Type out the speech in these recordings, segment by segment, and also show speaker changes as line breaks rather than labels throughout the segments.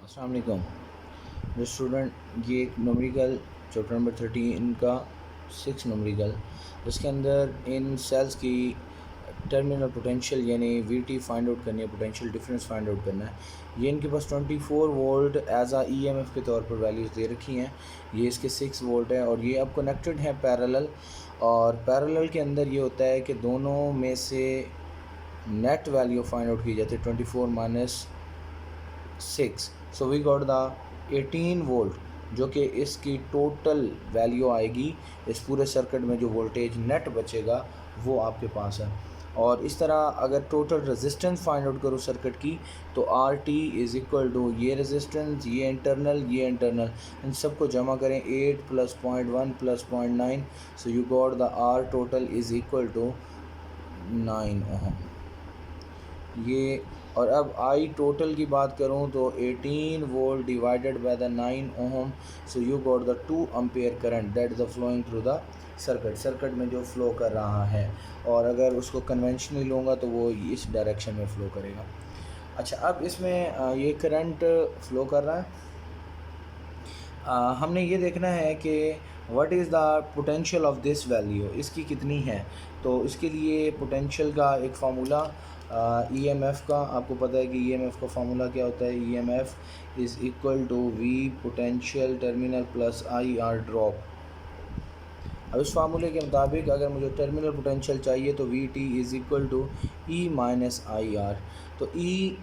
अस्सलाम वालेकुम स्टूडेंट। ये एक नंबरिकल चैप्टर नंबर 13 का 6 नंबरिकल, जिसके अंदर इन सेल्स की टर्मिनल पोटेंशियल यानी वीटी फाइंड आउट करनी है, पोटेंशियल डिफरेंस फाइंड आउट करना है। ये इनके पास 24 वोल्ट एज आ ईएमएफ के तौर पर वैल्यूज़ दे रखी हैं। ये इसके 6 वोल्ट है और ये अब कनेक्टेड है पैरेलल। और पैरेलल के अंदर ये होता है कि दोनों में से नेट वैल्यू फाइंड आउट की जाती है 24 minus 6। So we got the 18 volt जो कि इसकी टोटल वैल्यू आएगी। इस पूरे सर्किट में जो वोल्टेज नेट बचेगा वो आपके पास है। और इस तरह अगर टोटल रेजिस्टेंस फाइंड आउट करो सर्किट की तो R T is equal to ये रेजिस्टेंस, ये इंटरनल, इन सबको जमा करें 8 plus 0.1 plus 0.9। So you got the R total is equal to 9 ohm. ये और अब आई टोटल की बात करूं तो 18 volt divided by the 9 ohm. So you got the 2 ampere current that is the flowing through the circuit में जो flow कर रहा है। और अगर उसको कन्वेंशनली लूँगा तो वो इस डायरेक्शन में फ़्लो करेगा। अच्छा, अब इसमें ये करंट फ़्लो कर रहा है। हमने ये देखना है कि what is the potential of this value, इसकी कितनी है। तो इसके लिए पोटेंशियल का एक फार्मूला ईएमएफ का आपको पता है कि ईएमएफ का फार्मूला क्या होता है। EMF is equal to V potential terminal plus I R drop. अब इस फार्मूले के मुताबिक अगर मुझे टर्मिनल पोटेंशियल चाहिए तो V T is equal to E minus I R. तो E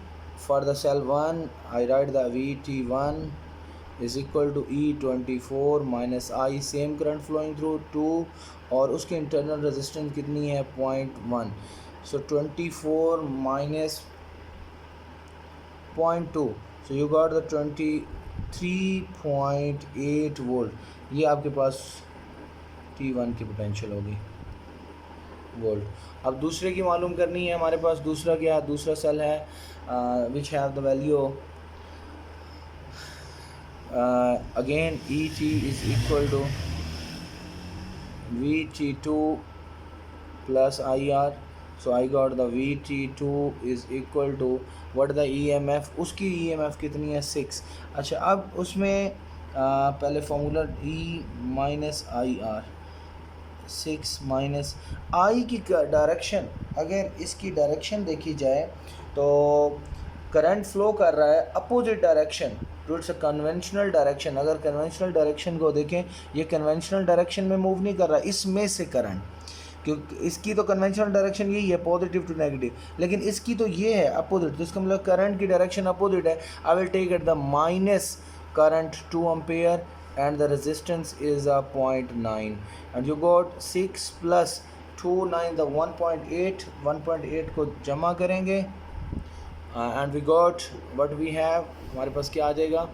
for the cell 1 I write the V T 1 is equal to E 24 minus I, same current flowing through 2 और उसकी इंटरनल रेजिस्टेंस कितनी है 0.1। So 24 minus 0.2, so you got the 23.8 volt. ये आपके पास T1 की potential होगी volt. अब दूसरे की मालूम करनी है हमारे पास। दूसरा क्या, दूसरा सेल है which have the value again ET is equal to VT2 plus IR. So I got the VT2 is equal to what the EMF, उसकी EMF कितनी है 6। अच्छा, अब उसमें पहले formula E minus I R 6 minus I की direction, अगर इसकी डायरेक्शन देखी जाए तो करंट फ्लो कर रहा है opposite direction to its conventional direction. अगर कन्वेंशनल डायरेक्शन को देखें, ये कन्वेंशनल डायरेक्शन में मूव नहीं कर रहा इसमें से करंट, क्योंकि इसकी तो कन्वेंशनल डायरेक्शन यही है पॉजिटिव टू नेगेटिव, लेकिन इसकी तो ये है अपोजिट। तो इसका मतलब करंट की डायरेक्शन अपोजिट है। I will take it the minus current 2 ampere and the resistance is a 0.9 and you got 6 plus 2 9 the 1.8 को जमा करेंगे and we got what we have, हमारे पास क्या आ जाएगा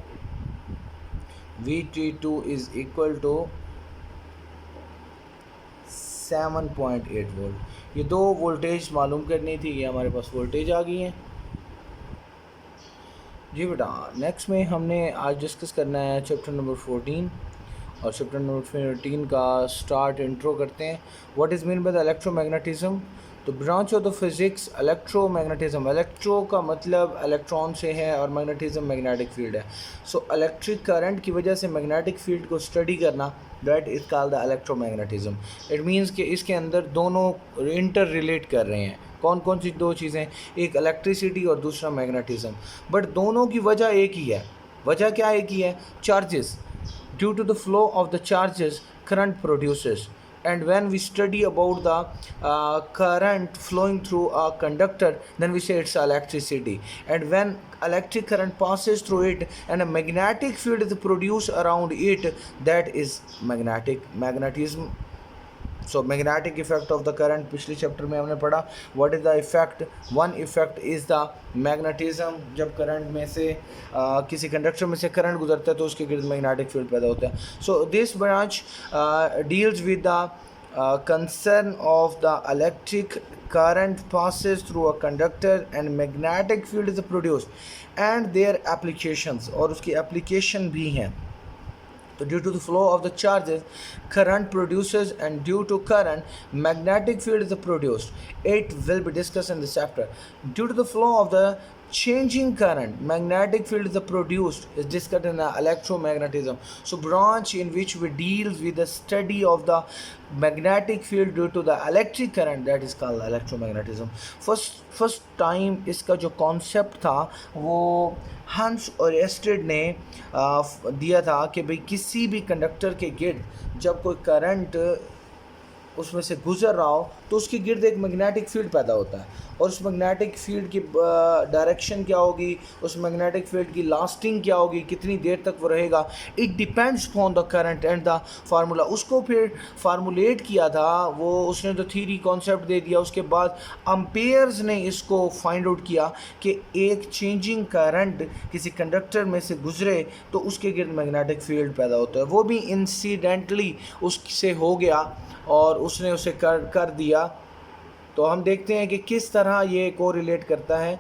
VT2 is equal to 7.8 volt. ये दो voltage मालूम करनी थी, ये हमारे पास वोल्टेज आ गई है जी बेटा। नेक्स्ट में हमने आज डिस्कस करना है चैप्टर नंबर 14 और चैप्टर नंबर 14 का स्टार्ट इंट्रो करते हैं। What is mean by the electromagnetism. तो branch of the physics electromagnetism, electro का मतलब इलेक्ट्रॉन से है और मैग्नेटिज्म मैग्नेटिक फील्ड है। सो इलेक्ट्रिक करंट की वजह से मैग्नेटिक फील्ड को स्टडी करना, that is called the electromagnetism. It means कि इसके अंदर दोनों इंटर रिलेट कर रहे हैं। कौन कौन सी दो चीज़ें, एक इलेक्ट्रिसिटी और दूसरा मैग्नेटिज्म, बट दोनों की वजह एक ही है। वजह क्या एक ही है, charges. Due to the flow of the charges current produces, and when we study about the current flowing through a conductor, then we say it's electricity. And when electric current passes through it and a magnetic field is produced around it, that is magnetism. So magnetic effect of the current पिछले chapter में हमने पढ़ा। What is the effect, one effect is the magnetism. जब current में से किसी conductor में से करंट गुजरता है तो उसके गिर्द मैग्नेटिक फील्ड पैदा होता है। So this branch deals with the concern of the electric current passes through a conductor and magnetic field is produced and their applications, और उसकी application भी हैं। So due to the flow of the charges, current produces, and due to current, magnetic field is produced. It will be discussed in this chapter. Due to the flow of the changing current, magnetic field is produced, is discussed in electromagnetism. So branch in which we deals with the study of the magnetic field due to the electric current, that is called electromagnetism. First time इसका जो concept था वो हंस और एस्टेड ने दिया था कि भाई किसी भी कंडक्टर के गिर्द जब कोई करंट उसमें से गुजर रहा हो तो उसके गिर्द एक मैग्नेटिक फील्ड पैदा होता है, और उस मैग्नेटिक फील्ड की डायरेक्शन क्या होगी, उस मैग्नेटिक फील्ड की लास्टिंग क्या होगी, कितनी देर तक वो रहेगा, it depends upon the current and the formula. उसको फिर फार्मूलेट किया था वो, उसने तो थ्योरी कॉन्सेप्ट दे दिया. उसके बाद अम्पेयर्स ने इसको फाइंड आउट किया कि एक चेंजिंग करंट किसी कंडक्टर में से गुजरे तो उसके गिर्द मैग्नेटिक फील्ड पैदा होता है. वो भी इंसिडेंटली उससे हो गया और उसने उसे कर दिया. तो हम देखते हैं कि किस तरह ये कोरिलेट करता है.